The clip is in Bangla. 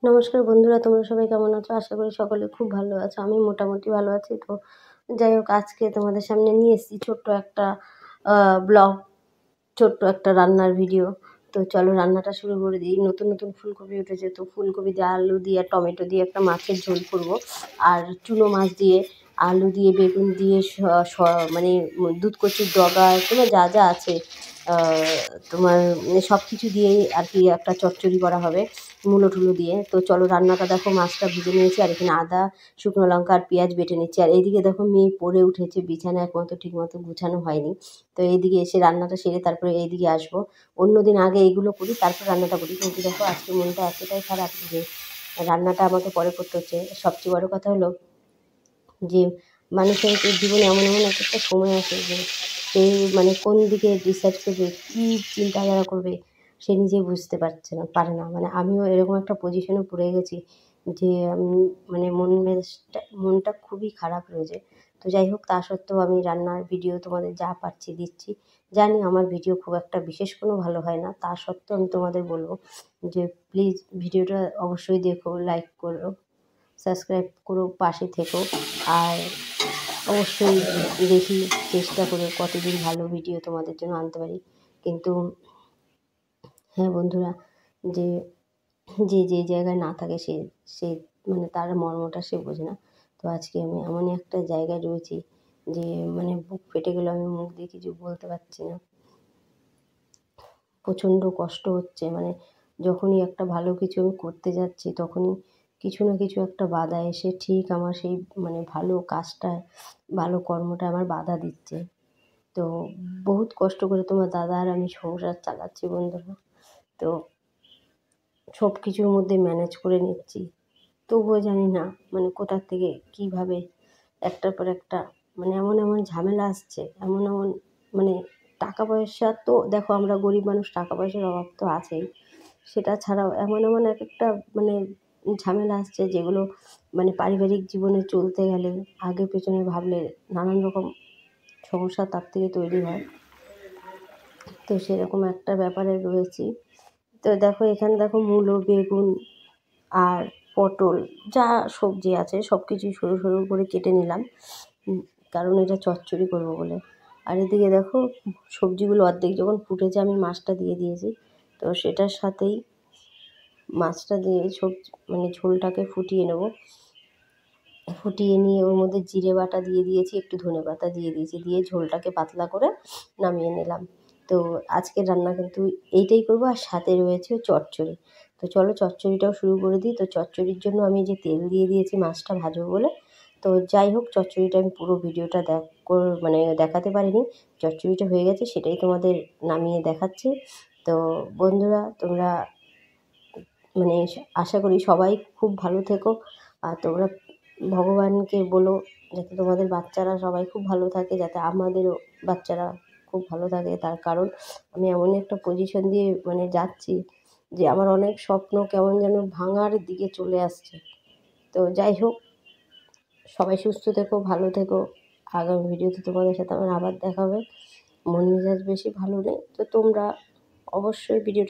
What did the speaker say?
নমস্কার বন্ধুরা, তোমরা সবাই কেমন আছো? আশা করি সকলে খুব ভালো আছো। আমি মোটামুটি ভালো আছি। তো যাই হোক, আজকে তোমাদের সামনে নিয়ে এসেছি ছোট্ট একটা ব্লগ, ছোট্ট একটা রান্নার ভিডিও। তো চলো রান্নাটা শুরু করে দিই। নতুন নতুন ফুলকপি উঠেছে, তো ফুলকপি দিয়ে আলু দিয়ে আর টমেটো দিয়ে একটা মাছের ঝোল করব। আর চুনো মাছ দিয়ে, আলু দিয়ে, বেগুন দিয়ে, মানে দুধ কচুর ডগা, তোমার যা যা আছে তোমার সব কিছু দিয়েই আর কি একটা চচ্চড়ি করা হবে মূলো টুলো দিয়ে। তো চলো রান্নাটা দেখো। মাছটা ভেজে নিয়েছি, আর এখানে আদা, শুকনো লঙ্কা আর পেঁয়াজ বেটে নিচ্ছি। আর এইদিকে দেখো মেয়ে পড়ে উঠেছে, বিছানা একমতো ঠিকমতো গুছানো হয়নি। তো এইদিকে এসে রান্নাটা সেরে তারপরে এইদিকে আসবো। অন্যদিন আগে এইগুলো করি, তারপর রান্নাটা করি। কিন্তু দেখো আজকে মনটা এতটাই খারাপ যে রান্নাটা আমাকে পরে করতে হচ্ছে। সবচেয়ে বড় কথা হলো যে মানুষের জীবনে এমন এমন এক একটা সময় আসে যে সে মানে কোন দিকে ডিসাইড করবে, কী চিন্তাধারা করবে, সে নিজেই বুঝতে পারে না। মানে আমিও এরকম একটা পজিশনে পড়ে গেছি যে মানে মনটা খুবই খারাপ রয়েছে। তো যাই হোক, তা সত্ত্বেও আমি রান্নার ভিডিও তোমাদের যা পারছি দিচ্ছি। জানি আমার ভিডিও খুব একটা বিশেষ কোনো ভালো হয় না, তা সত্ত্বেও আমি তোমাদের বলবো যে প্লিজ ভিডিওটা অবশ্যই দেখো, লাইক করো, সাবস্ক্রাইব করো, পাশে থেকো। আর অবশ্যই দেখি, চেষ্টা করে কতদিন ভালো ভিডিও তোমাদের জন্য আনতে পারি। কিন্তু হ্যাঁ বন্ধুরা, যে যে জায়গায় না থাকে সে সে মানে তার মর্মটা সে বোঝে না। তো আজকে আমি এমনই একটা জায়গায় রয়েছি যে মানে বুক ফেটে গেলেও আমি মুখ দিয়ে কিছু বলতে পারছি না। প্রচণ্ড কষ্ট হচ্ছে। মানে যখনই একটা ভালো কিছু আমি করতে যাচ্ছি, তখনই কিছু না কিছু একটা বাধা এসে ঠিক আমার সেই মানে ভালো কাজটা, ভালো কর্মটা আমার বাধা দিচ্ছে। তো বহুত কষ্ট করে তোমার দাদা আর আমি সংসার চালাচ্ছি বন্ধুরা। তো সব কিছুর মধ্যে ম্যানেজ করে নিচ্ছি। তবুও জানি না মানে কোথা থেকে কীভাবে একটার পর একটা মানে এমন এমন ঝামেলা আসছে, এমন এমন মানে টাকা পয়সা তো দেখো, আমরা গরিব মানুষ, টাকা পয়সার অভাব তো আছেই। সেটা ছাড়াও এমন এমন এক একটা মানে ঝামেলা আসছে যেগুলো মানে পারিবারিক জীবনে চলতে গেলে আগে পেছনে ভাবলে নানান রকম সমস্যা তার থেকে তৈরি হয়। তো সেরকম একটা ব্যাপারে রয়েছি। তো দেখো এখানে দেখো মূলো, বেগুন আর পটল, যা সবজি আছে সব কিছুই সরু সরু করে কেটে নিলাম, কারণ এটা চচ্চড়ি করবো বলে। আর এদিকে দেখো সবজিগুলো অর্ধেক যখন ফুটেছে আমি মাছটা দিয়ে দিয়েছি। তো সেটার সাথেই মাছটা দিয়ে মানে ঝোলটাকে ফুটিয়ে নেব। ফুটিয়ে নিয়ে ওর মধ্যে জিরে বাটা দিয়ে দিয়েছি, একটু ধনেপাতা দিয়ে দিয়েছি, দিয়ে ঝোলটাকে পাতলা করে নামিয়ে নিলাম। তো আজকের রান্না কিন্তু এইটাই করব, আর সাথে রয়েছে চচ্চড়ি। তো চলো চচ্চড়িটাও শুরু করে দিই। তো চচ্চড়ির জন্য আমি যে তেল দিয়ে দিয়েছি মাছটা ভাজবো বলে। তো যাই হোক, চচ্চড়িটা আমি পুরো ভিডিওটা মানে দেখাতে পারিনি। চচ্চড়িটা হয়ে গেছে, সেটাই তোমাদের নামিয়ে দেখাচ্ছি। তো বন্ধুরা, তোমরা মানে আশা করি সবাই খুব ভালো থেকো। আর তোমরা ভগবানকে বলো যাতে তোমাদের বাচ্চারা সবাই খুব ভালো থাকে, যাতে আমাদেরও বাচ্চারা খুব ভালো থাকে। তার কারণ আমি এমনই একটা পজিশন দিয়ে মানে যাচ্ছি যে আমার অনেক স্বপ্ন কেমন যেন ভাঙার দিকে চলে আসছে। তো যাই হোক, সবাই সুস্থ থেকো, ভালো থেকো। আগামী ভিডিওতে তোমাদের সাথে আমার আবার দেখা হবে। মন মেজাজ বেশি ভালো নেই, তো তোমরা অবশ্যই ভিডিও